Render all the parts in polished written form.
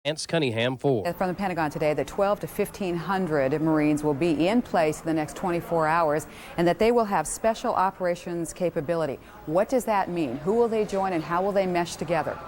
Lance Cunningham for. From the Pentagon today that 12 to 1,500 Marines will be in place in the next 24 hours and that they will have special operations capability. What does that mean? Who will they join and how will they mesh together?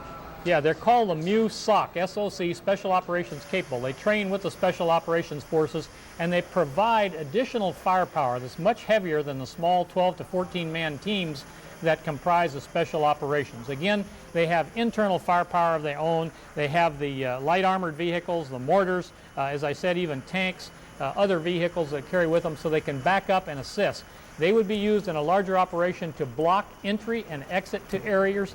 Yeah, they're called the MUSOC, S-O-C, Special Operations Capable. They train with the Special Operations Forces, and they provide additional firepower that's much heavier than the small 12 to 14-man teams that comprise the Special Operations. Again, they have internal firepower of their own. They have the light armored vehicles, the mortars, as I said, even tanks, other vehicles that carry with them so they can back up and assist. They would be used in a larger operation to block entry and exit to areas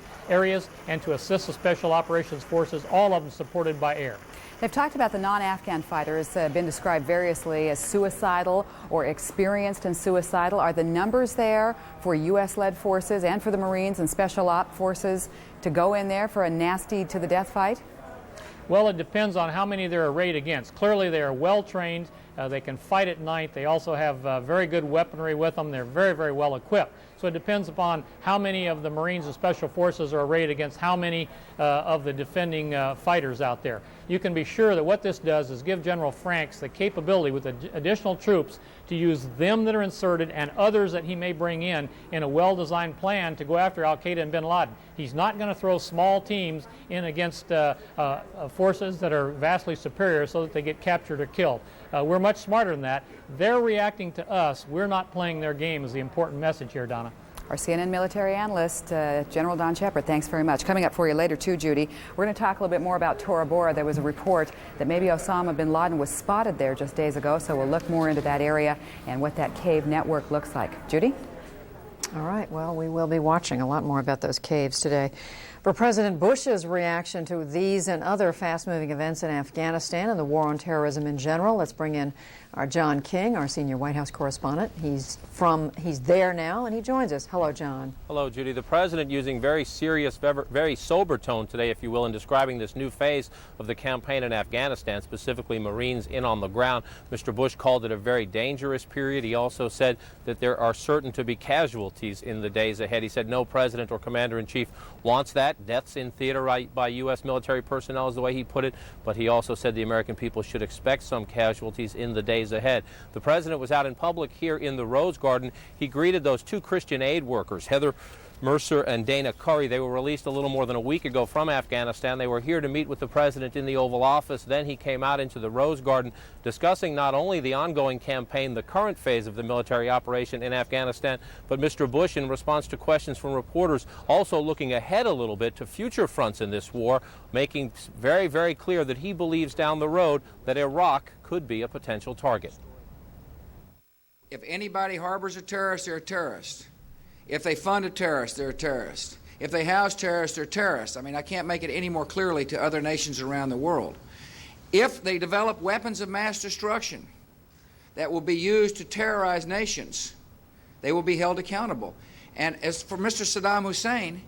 and to assist the Special Operations Forces, all of them supported by air. They've talked about the non-Afghan fighters, been described variously as suicidal or experienced and suicidal. Are the numbers there for U.S.-led forces and for the Marines and Special Op forces to go in there for a nasty to-the-death fight? Well, it depends on how many they're arrayed against. Clearly, they are well-trained. They can fight at night. They also have very good weaponry with them. They're very, very well equipped. So it depends upon how many of the Marines and Special Forces are arrayed against how many of the defending fighters out there. You can be sure that what this does is give General Franks the capability with additional troops to use them that are inserted and others that he may bring in a well-designed plan to go after al-Qaeda and bin Laden. He's not going to throw small teams in against forces that are vastly superior so that they get captured or killed. We're much smarter than that. They're reacting to us. We're not playing their game is the important message here, Donna. Our CNN military analyst, General Don Shepard, thanks very much. Coming up for you later, too, Judy, we're going to talk a little bit more about Tora Bora. There was a report that maybe Osama bin Laden was spotted there just days ago, so we'll look more into that area and what that cave network looks like. Judy? All right, well, we will be watching a lot more about those caves today. For President Bush's reaction to these and other fast-moving events in Afghanistan and the war on terrorism in general, let's bring in our John King, our senior White House correspondent. He's there now, and he joins us. Hello, John. Hello, Judy. The president using very serious, very sober tone today, if you will, in describing this new phase of the campaign in Afghanistan, specifically Marines in on the ground. Mr. Bush called it a very dangerous period. He also said that there are certain to be casualties in the days ahead. He said no president or commander-in-chief wants that. Deaths in theater by U.S. military personnel is the way he put it, but he also said the American people should expect some casualties in the days ahead. The president was out in public here in the Rose Garden. He greeted those two Christian aid workers, Heather Mercer and Dana Curry. They were released a little more than a week ago from Afghanistan. They were here to meet with the president in the Oval Office. Then he came out into the Rose Garden discussing not only the ongoing campaign, the current phase of the military operation in Afghanistan, but Mr. Bush, in response to questions from reporters, also looking ahead a little bit to future fronts in this war, making very, very clear that he believes down the road that Iraq could be a potential target. If anybody harbors a terrorist, they're a terrorist. If they fund a terrorist, they're a terrorist. If they house terrorists, they're terrorists. I mean, I can't make it any more clearly to other nations around the world. If they develop weapons of mass destruction that will be used to terrorize nations, they will be held accountable. And as for Mr. Saddam Hussein,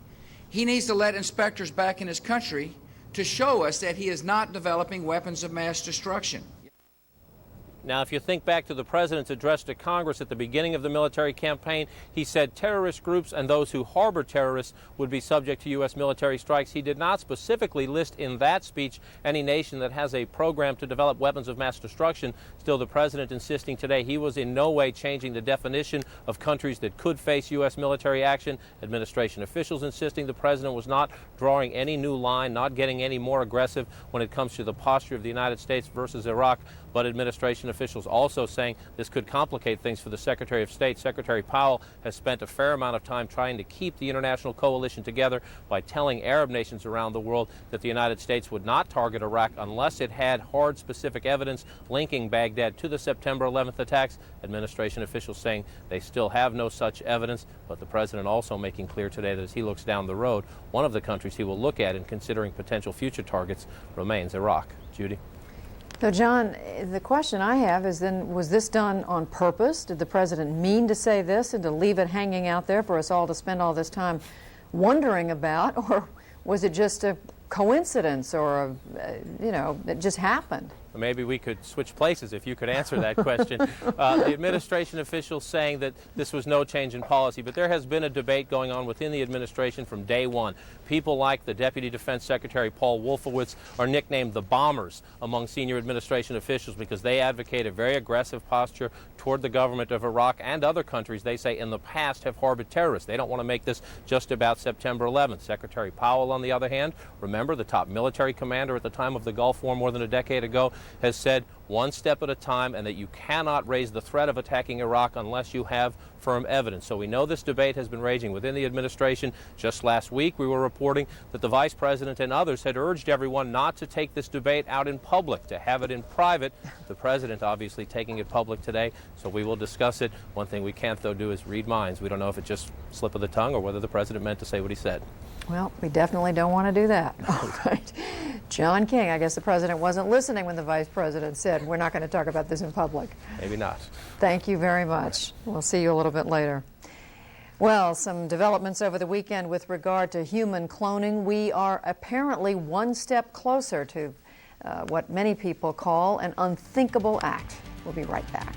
he needs to let inspectors back in his country to show us that he is not developing weapons of mass destruction. Now, if you think back to the president's address to Congress at the beginning of the military campaign, he said terrorist groups and those who harbor terrorists would be subject to U.S. military strikes. He did not specifically list in that speech any nation that has a program to develop weapons of mass destruction. Still, the president insisting today he was in no way changing the definition of countries that could face U.S. military action. Administration officials insisting the president was not drawing any new line, not getting any more aggressive when it comes to the posture of the United States versus Iraq. But administration officials also saying this could complicate things for the Secretary of State. Secretary Powell has spent a fair amount of time trying to keep the international coalition together by telling Arab nations around the world that the United States would not target Iraq unless it had hard, specific evidence linking Baghdad to the September 11th attacks. Administration officials saying they still have no such evidence, but the president also making clear today that as he looks down the road, one of the countries he will look at in considering potential future targets remains Iraq. Judy? So, John, the question I have is then, was this done on purpose? Did the president mean to say this and to leave it hanging out there for us all to spend all this time wondering about? Or was it just a coincidence or, it just happened? Maybe we could switch places if you could answer that question. The administration officials saying that this was no change in policy, but there has been a debate going on within the administration from day one. People like the Deputy Defense Secretary Paul Wolfowitz are nicknamed the bombers among senior administration officials because they advocate a very aggressive posture toward the government of Iraq and other countries they say in the past have harbored terrorists. They don't want to make this just about September 11th. Secretary Powell, on the other hand, remember the top military commander at the time of the Gulf War more than a decade ago, has said one step at a time and that you cannot raise the threat of attacking Iraq unless you have firm evidence. So we know this debate has been raging within the administration. Just last week we were reporting that the Vice President and others had urged everyone not to take this debate out in public, to have it in private. The President obviously taking it public today, so we will discuss it. One thing we can't, though, do is read minds. We don't know if it's just slip of the tongue or whether the President meant to say what he said. Well, we definitely don't want to do that. All right. John King, I guess the President wasn't listening when the Vice President said, we're not going to talk about this in public. Maybe not. Thank you very much. We'll see you a little bit later. Well, some developments over the weekend with regard to human cloning. We are apparently one step closer to what many people call an unthinkable act. We'll be right back.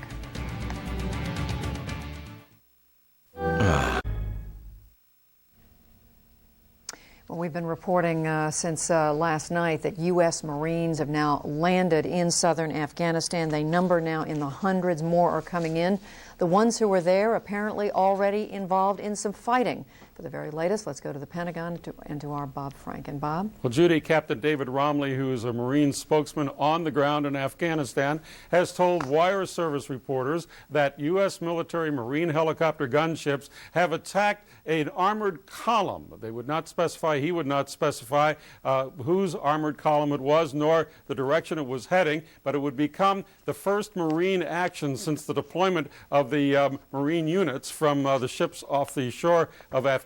Well, we've been reporting since last night that U.S. Marines have now landed in southern Afghanistan. They number now in the hundreds. More are coming in. The ones who were there apparently already involved in some fighting. For the very latest, let's go to the Pentagon and to our Bob Franken. Bob? Well, Judy, Captain David Romley, who is a Marine spokesman on the ground in Afghanistan, has told wire service reporters that U.S. military Marine helicopter gunships have attacked an armored column. They would not specify, he would not specify whose armored column it was, nor the direction it was heading, but it would become the first Marine action since the deployment of the Marine units from the ships off the shore of Afghanistan.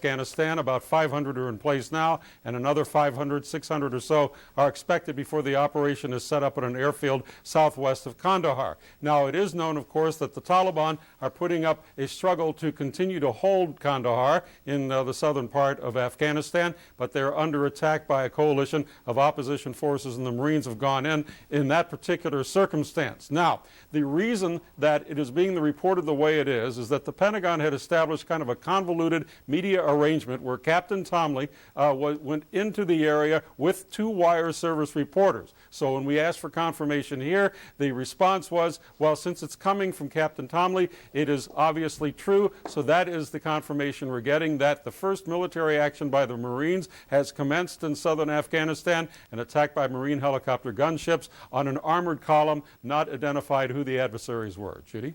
About 500 are in place now, and another 500, 600 or so are expected before the operation is set up at an airfield southwest of Kandahar. Now, it is known, of course, that the Taliban are putting up a struggle to continue to hold Kandahar in the southern part of Afghanistan, but they're under attack by a coalition of opposition forces, and the Marines have gone in that particular circumstance. Now, the reason that it is being reported the way it is that the Pentagon had established kind of a convoluted media arrangement where Captain Tomley went into the area with two wire service reporters. So when we asked for confirmation here, the response was, well, since it's coming from Captain Tomley, it is obviously true. So that is the confirmation we're getting, that the first military action by the Marines has commenced in southern Afghanistan, an attack by Marine helicopter gunships on an armored column, not identified who the adversaries were. Judy?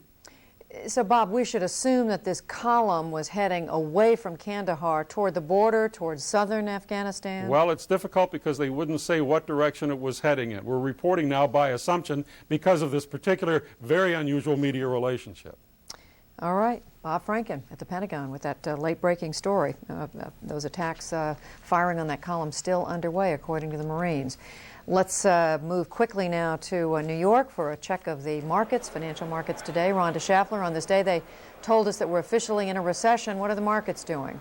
So, Bob, we should assume that this column was heading away from Kandahar toward the border, towards southern Afghanistan? Well, it's difficult because they wouldn't say what direction it was heading in. We're reporting now by assumption because of this particular very unusual media relationship. All right. Bob Franken at the Pentagon with that late-breaking story. Those attacks, firing on that column, still underway, according to the Marines. Let's move quickly now to New York for a check of the markets, financial markets today. Rhonda Schaffler, on this day, they told us that we're officially in a recession. What are the markets doing?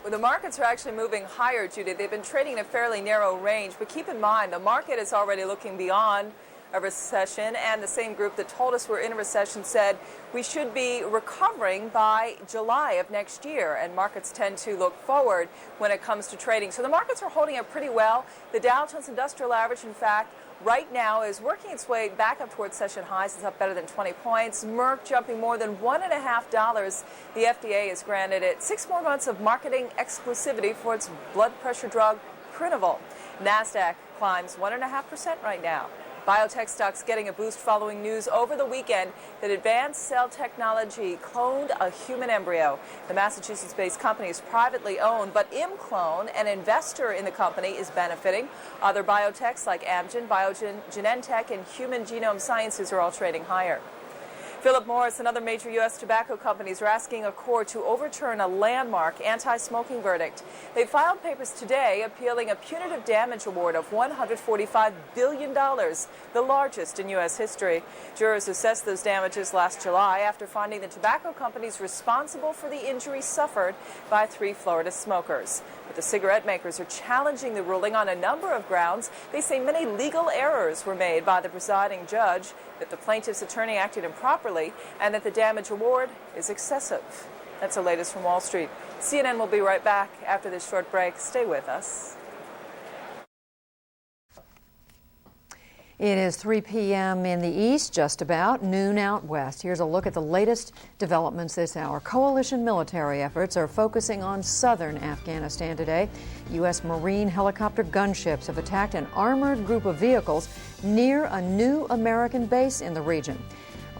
Well, the markets are actually moving higher, Judy. They've been trading in a fairly narrow range, but keep in mind, the market is already looking beyond a recession, and the same group that told us we're in a recession said we should be recovering by July of next year, and markets tend to look forward when it comes to trading. So the markets are holding up pretty well. The Dow Jones Industrial Average, in fact, right now is working its way back up towards session highs. It's up better than 20 points. Merck jumping more than $1.50. The FDA has granted it 6 more months of marketing exclusivity for its blood pressure drug, Prinaval. NASDAQ climbs 1.5% right now. Biotech stocks getting a boost following news over the weekend that Advanced Cell Technology cloned a human embryo. The Massachusetts-based company is privately owned, but ImClone, an investor in the company, is benefiting. Other biotechs like Amgen, Biogen, Genentech, and Human Genome Sciences are all trading higher. Philip Morris and other major U.S. tobacco companies are asking a court to overturn a landmark anti-smoking verdict. They filed papers today appealing a punitive damage award of $145 billion, the largest in U.S. history. Jurors assessed those damages last July after finding the tobacco companies responsible for the injuries suffered by 3 Florida smokers. But the cigarette makers are challenging the ruling on a number of grounds. They say many legal errors were made by the presiding judge, that the plaintiff's attorney acted improperly, and that the damage award is excessive. That's the latest from Wall Street. CNN will be right back after this short break. Stay with us. It is 3 p.m. in the east, just about noon out west. Here's a look at the latest developments this hour. Coalition military efforts are focusing on southern Afghanistan today. U.S. Marine helicopter gunships have attacked an armored group of vehicles near a new American base in the region.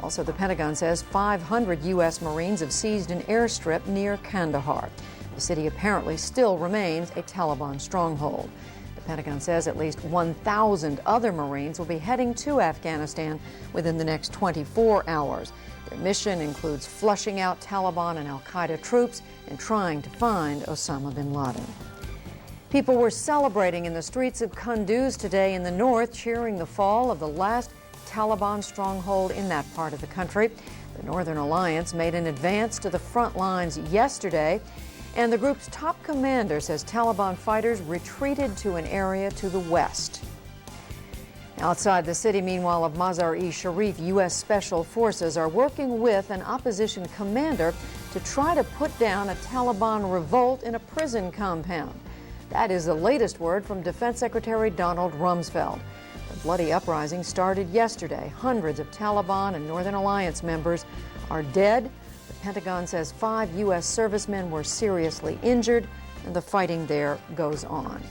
Also, the Pentagon says 500 U.S. Marines have seized an airstrip near Kandahar. The city apparently still remains a Taliban stronghold. The Pentagon says at least 1,000 other Marines will be heading to Afghanistan within the next 24 hours. Their mission includes flushing out Taliban and al-Qaeda troops and trying to find Osama bin Laden. People were celebrating in the streets of Kunduz today in the north, cheering the fall of the last Taliban stronghold in that part of the country. The Northern Alliance made an advance to the front lines yesterday, and the group's top commander says Taliban fighters retreated to an area to the west. Outside the city, meanwhile, of Mazar-e-Sharif, U.S. Special Forces are working with an opposition commander to try to put down a Taliban revolt in a prison compound. That is the latest word from Defense Secretary Donald Rumsfeld. The bloody uprising started yesterday. Hundreds of Taliban and Northern Alliance members are dead. The Pentagon says 5 U.S. servicemen were seriously injured, and the fighting there goes on.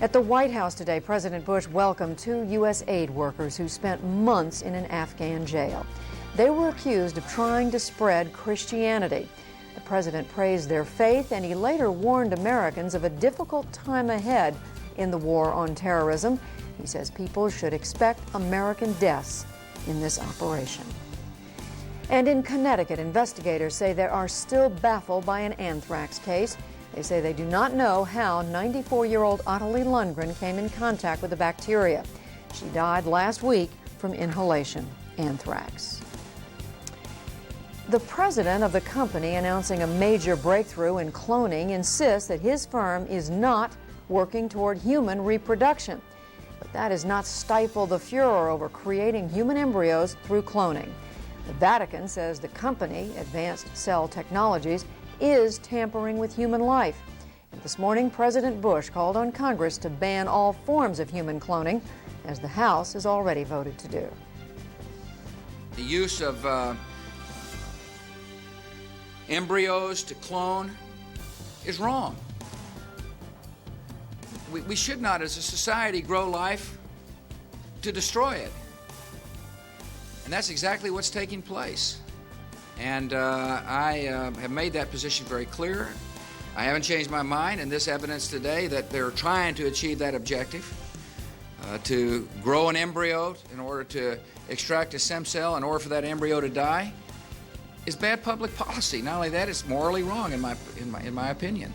At the White House today, President Bush welcomed 2 U.S. aid workers who spent months in an Afghan jail. They were accused of trying to spread Christianity. The president praised their faith, and he later warned Americans of a difficult time ahead in the war on terrorism. He says people should expect American deaths in this operation. And in Connecticut, investigators say they are still baffled by an anthrax case. They say they do not know how 94-year-old Ottilie Lundgren came in contact with the bacteria. She died last week from inhalation anthrax. The president of the company announcing a major breakthrough in cloning insists that his firm is not working toward human reproduction. But that does not stifle the furor over creating human embryos through cloning. The Vatican says the company, Advanced Cell Technologies, is tampering with human life. And this morning, President Bush called on Congress to ban all forms of human cloning, as the House has already voted to do. The use of embryos to clone is wrong. We should not, as a society, grow life to destroy it. And that's exactly what's taking place. And I have made that position very clear. I haven't changed my mind, and this evidence today that they're trying to achieve that objective, to grow an embryo in order to extract a stem cell in order for that embryo to die, is bad public policy. Not only that, it's morally wrong in my opinion.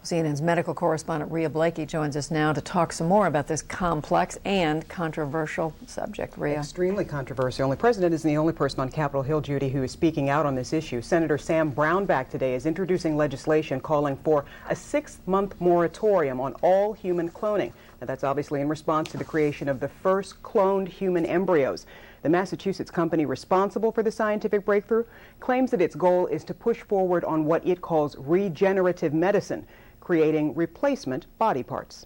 CNN's medical correspondent Rhea Blakey joins us now to talk some more about this complex and controversial subject. Rhea. Extremely controversial. And the president isn't the only person on Capitol Hill, Judy, who is speaking out on this issue. Senator Sam Brownback today is introducing legislation calling for a 6-month moratorium on all human cloning. Now, that's obviously in response to the creation of the first cloned human embryos. The Massachusetts company responsible for the scientific breakthrough claims that its goal is to push forward on what it calls regenerative medicine, creating replacement body parts.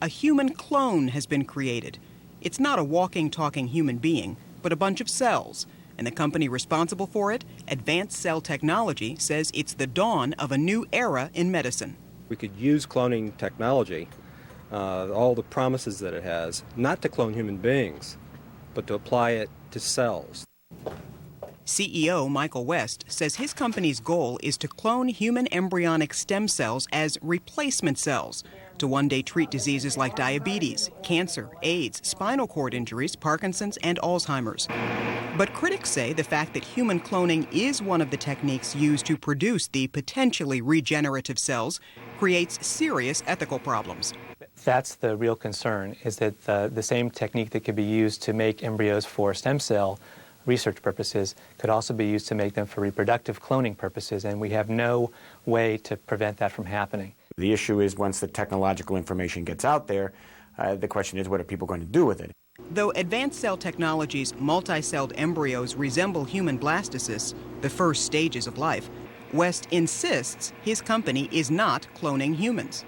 A human clone has been created. It's not a walking, talking human being, but a bunch of cells. And the company responsible for it, Advanced Cell Technology, says it's the dawn of a new era in medicine. We could use cloning technology, all the promises that it has, not to clone human beings, but to apply it to cells. CEO Michael West says his company's goal is to clone human embryonic stem cells as replacement cells to one day treat diseases like diabetes, cancer, AIDS, spinal cord injuries, Parkinson's, and Alzheimer's. But critics say the fact that human cloning is one of the techniques used to produce the potentially regenerative cells creates serious ethical problems. That's the real concern, is that the same technique that could be used to make embryos for stem cell research purposes could also be used to make them for reproductive cloning purposes, and we have no way to prevent that from happening. The issue is once the technological information gets out there, the question is what are people going to do with it? Though advanced cell technologies' multi-celled embryos resemble human blastocysts, the first stages of life, West insists his company is not cloning humans.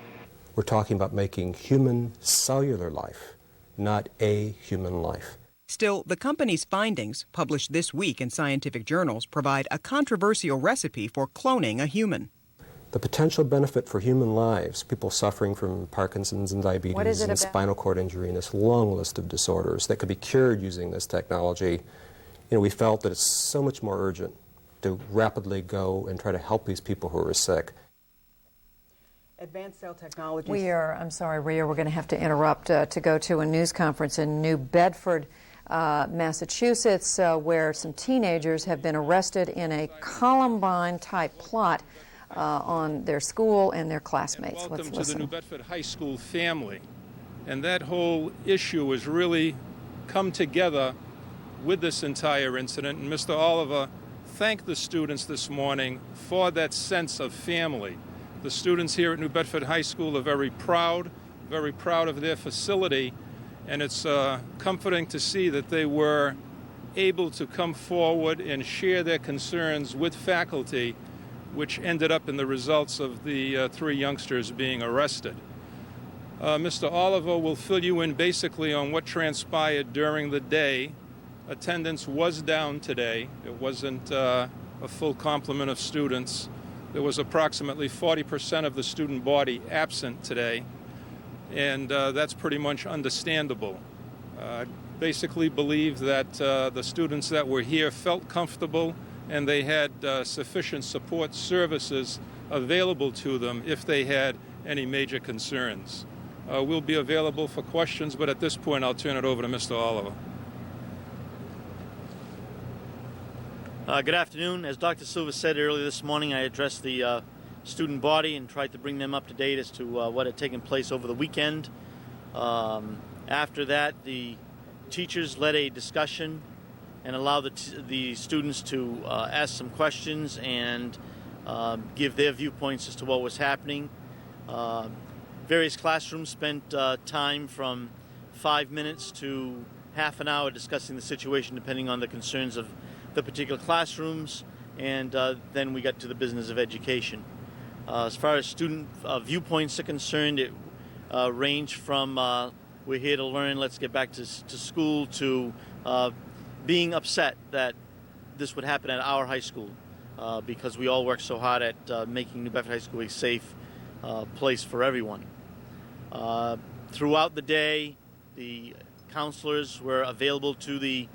We're talking about making human cellular life, not a human life. Still, the company's findings, published this week in scientific journals, provide a controversial recipe for cloning a human. The potential benefit for human lives, people suffering from Parkinson's and diabetes and spinal cord injury and this long list of disorders that could be cured using this technology, we felt that it's so much more urgent to rapidly go and try to help these people who are sick. Advanced cell technologies. I'm sorry, Rhea, we're going to have to interrupt to go to a news conference in New Bedford, Massachusetts, where some teenagers have been arrested in a Columbine-type plot on their school and their classmates. Welcome to the New Bedford High School family. And that whole issue has really come together with this entire incident. And Mr. Oliver thanked the students this morning for that sense of family. The students here at New Bedford High School are very proud of their facility, and it's comforting to see that they were able to come forward and share their concerns with faculty, which ended up in the results of the 3 youngsters being arrested. Mr. Oliver will fill you in basically on what transpired during the day. Attendance was down today. It wasn't a full complement of students. There was approximately 40% of the student body absent today, and that's pretty much understandable. I basically believe that the students that were here felt comfortable and they had sufficient support services available to them if they had any major concerns. We'll be available for questions, but at this point I'll turn it over to Mr. Oliver. Good afternoon. As Dr. Silva said earlier this morning, I addressed the student body and tried to bring them up to date as to what had taken place over the weekend. After that, the teachers led a discussion and allowed the students to ask some questions and give their viewpoints as to what was happening. Various classrooms spent time from 5 minutes to half an hour discussing the situation depending on the concerns of the particular classrooms, and then we got to the business of education. As far as student viewpoints are concerned, it ranged from we're here to learn, let's get back to school, to being upset that this would happen at our high school because we all work so hard at making New Bedford High School a safe place for everyone. Throughout the day, the counselors were available to the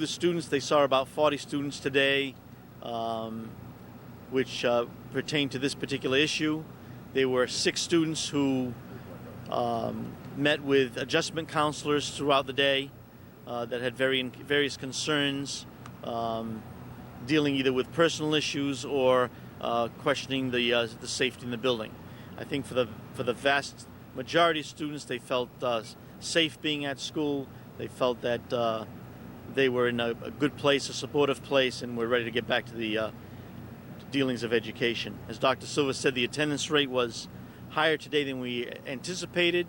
students. They saw about 40 students today, which pertain to this particular issue. There were 6 students who met with adjustment counselors throughout the day that had various concerns, dealing either with personal issues or questioning the safety in the building. I think for the vast majority of students, they felt safe being at school. They felt that they were in a good place, a supportive place, and we're ready to get back to the dealings of education. As Dr. Silva said, the attendance rate was higher today than we anticipated.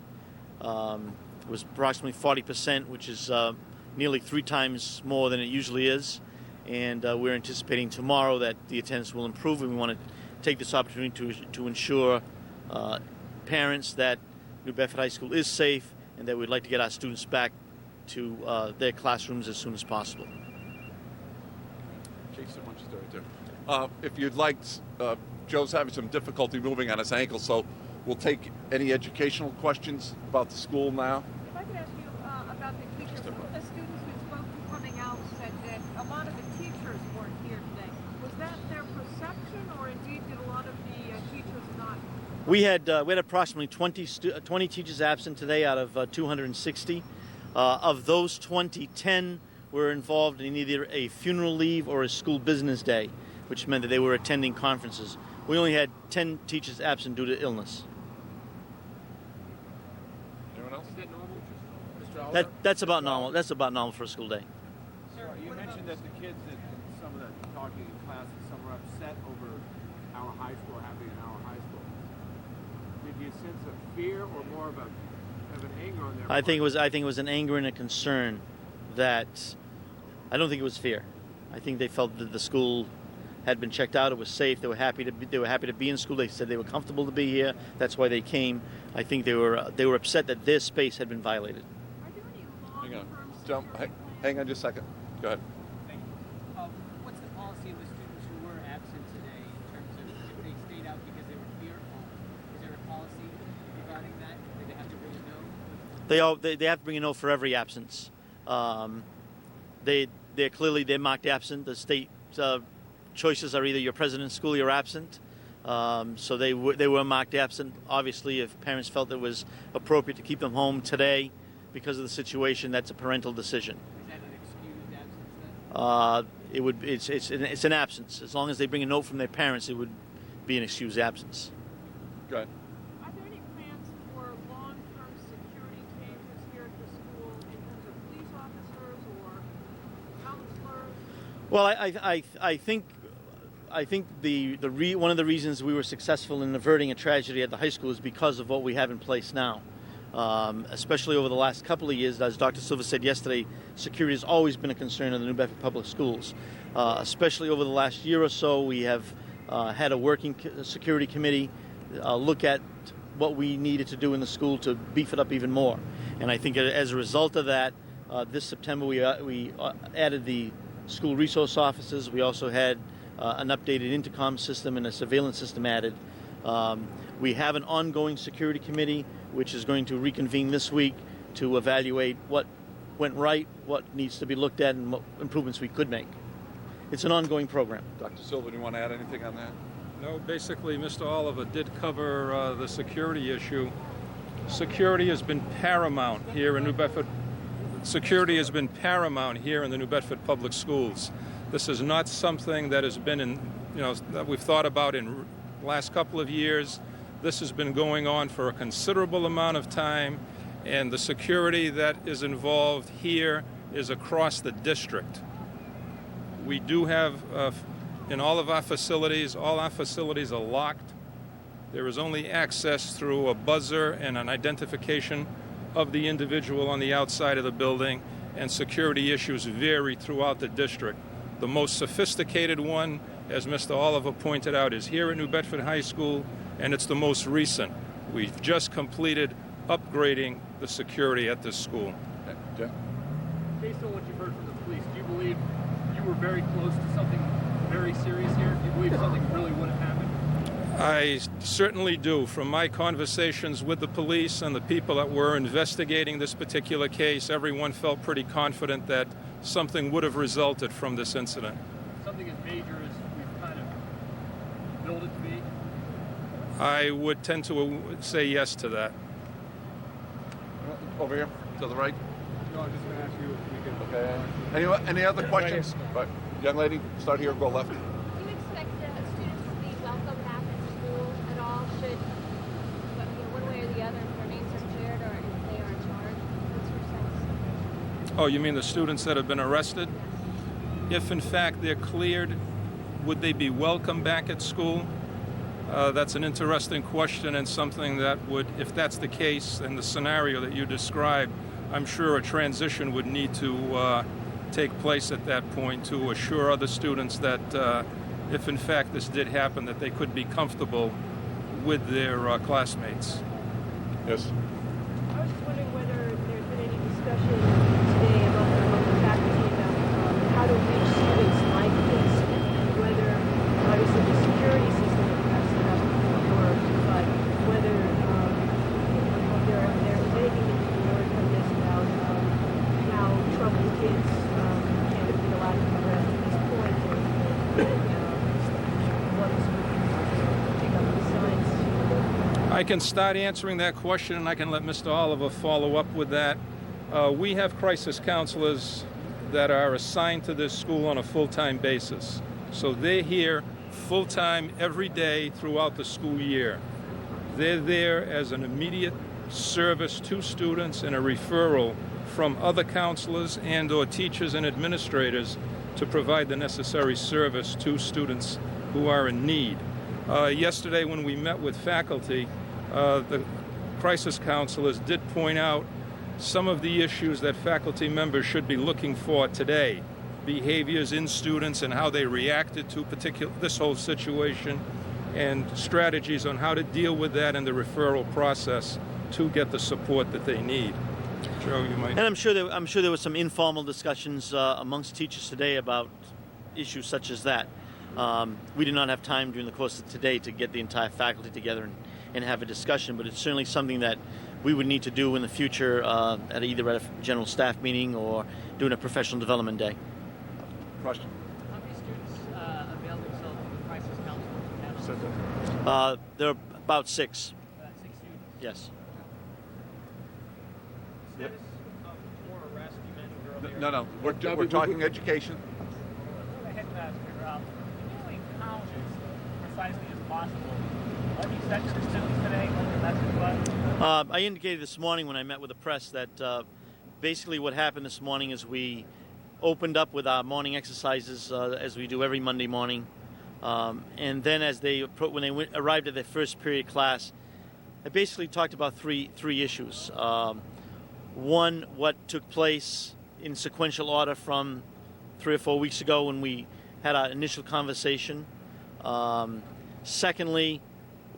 It was approximately 40%, which is nearly 3 times more than it usually is. And we're anticipating tomorrow that the attendance will improve, and we want to take this opportunity to ensure parents that New Bedford High School is safe and that we'd like to get our students back to their classrooms as soon as possible. Jason, why don't you start right there? If you'd like, Joe's having some difficulty moving on his ankle, so we'll take any educational questions about the school now. If I could ask you about the teachers. Some of the students we spoke to coming out said that a lot of the teachers weren't here today. Was that their perception, or indeed did a lot of the teachers not? We had approximately 20 teachers absent today out of 260. Of those 20, 10 were involved in either a funeral leave or a school business day, which meant that they were attending conferences. We only had 10 teachers absent due to illness. Anyone else? Is that normal? That's about normal. That's about normal for a school day. Sir, You mentioned that the kids in some of the talking in class, some were upset over our high school happening in our high school. Did you sense a fear or more of an anger on their part? I think it was an anger and a concern that I don't think it was fear. I think they felt that the school had been checked out. It was safe. They were happy to be in school. They said they were comfortable to be here. That's why they came. I think they were upset that their space had been violated. Hang on. Hang on just a second. Go ahead. Thank you. What's the policy of the students who were absent today in terms of if they stayed out because they were fearful? Is there a policy regarding that? Do they have to bring a note? They have to bring a note for every absence. They're marked absent. The state choices are either you're present in school, you're absent. So they were marked absent. Obviously, if parents felt it was appropriate to keep them home today because of the situation, that's a parental decision. Is that an excused absence then? It's an absence. As long as they bring a note from their parents, it would be an excused absence. Go ahead. Are there any plans for long-term security changes here at the school in terms of police officers or counselors? Well, I think one of the reasons we were successful in averting a tragedy at the high school is because of what we have in place now. Especially over the last couple of years, as Dr. Silva said yesterday, security has always been a concern of the New Bedford Public Schools. Especially over the last year or so, we have had a working security committee look at what we needed to do in the school to beef it up even more. And I think as a result of that, this September we added the school resource officers. We also had an updated intercom system and a surveillance system added. We have an ongoing security committee which is going to reconvene this week to evaluate what went right, what needs to be looked at, and what improvements we could make. It's an ongoing program. Dr. Silva, do you want to add anything on that? No, basically, Mr. Oliver did cover the security issue. Security has been paramount here in New Bedford. Security has been paramount here in the New Bedford Public Schools. This is not something that has been that we've thought about in the last couple of years. This has been going on for a considerable amount of time, and the security that is involved here is across the district. We do have, in all our facilities are locked. There is only access through a buzzer and an identification of the individual on the outside of the building, and security issues vary throughout the district. The most sophisticated one, as Mr. Oliver pointed out, is here at New Bedford High School, and it's the most recent. We've just completed upgrading the security at this school. Jeff? Based on what you've heard from the police, do you believe you were very close to something very serious here? Do you believe something really would have happened? I certainly do. From my conversations with the police and the people that were investigating this particular case, everyone felt pretty confident that something would have resulted from this incident. Something as major as we've kind of built it to be? I would tend to say yes to that. Over here, to the right. No, I'm just going to ask you if we can... Okay. Any other questions? Right. Young lady, start here, go left. Do you expect students to be welcome back at school at all? Should, one way or the other, if their names are cleared or if they are charged? What's your sense? Oh, you mean the students that have been arrested? If in fact they're cleared, would they be welcome back at school? That's an interesting question, and something that would, if that's the case and the scenario that you described, I'm sure a transition would need to take place at that point to assure other students that if in fact this did happen, that they could be comfortable with their classmates. Yes. I was just wondering whether there's been any discussion today among the faculty about how to reach students like this, and whether, obviously, the security system perhaps doesn't work, but whether there is anything that you can learn from this about how troubled kids can be allowed to progress at this point, and what is pick up the signs. I can start answering that question, and I can let Mr. Oliver follow up with that. We have crisis counselors that are assigned to this school on a full-time basis. So they're here full-time every day throughout the school year. They're there as an immediate service to students and a referral from other counselors and or teachers and administrators to provide the necessary service to students who are in need. Yesterday when we met with faculty, the crisis counselors did point out some of the issues that faculty members should be looking for today. Behaviors in students and how they reacted to this whole situation, and strategies on how to deal with that in the referral process to get the support that they need. Joe, you might. And I'm sure there were some informal discussions amongst teachers today about issues such as that. We did not have time during the course of today to get the entire faculty together and have a discussion, but it's certainly something that we would need to do in the future either at a general staff meeting or during a professional development day. Question. How many students avail themselves of the crisis counselor? There are about 6. About 6 students? Yes. Yep. More arrests you mentioned earlier. No. We're talking education. Go ahead and figure out, doing colleges precisely as possible. What you said to the students today, what the message was? I indicated this morning when I met with the press that basically what happened this morning is we opened up with our morning exercises as we do every Monday morning, and then when they arrived at their first period class, I basically talked about three issues. One, what took place in sequential order from 3 or 4 weeks ago when we had our initial conversation. Secondly,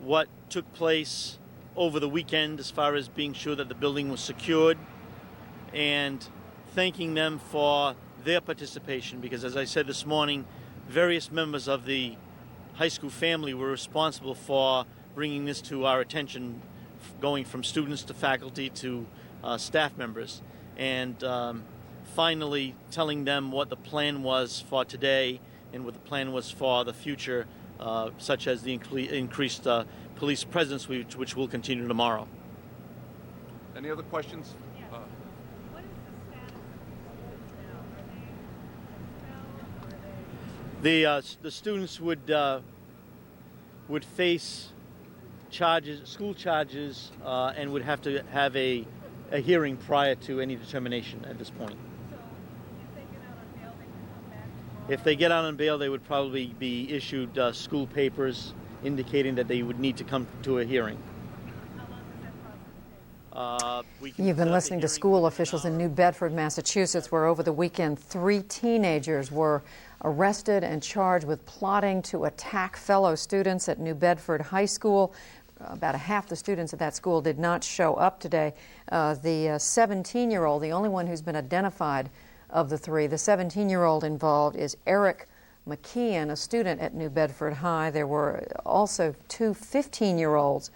what took place over the weekend as far as being sure that the building was secured, and thanking them for their participation, because as I said this morning, various members of the high school family were responsible for bringing this to our attention, going from students to faculty to staff members, and finally telling them what the plan was for today and what the plan was for the future, such as the increased police presence, which will continue tomorrow. Any other questions? The students would face charges, school charges, and would have to have a hearing prior to any determination at this point. If they get out on bail, they would probably be issued school papers indicating that they would need to come to a hearing. You've been listening to school officials in New Bedford, Massachusetts, where over the weekend 3 teenagers were arrested and charged with plotting to attack fellow students at New Bedford High School. About half the students at that school did not show up today. The 17-year-old, the only one who's been identified of the 3, the 17-year-old involved is Eric McKeon, a student at New Bedford High. There were also 2 15-year-olds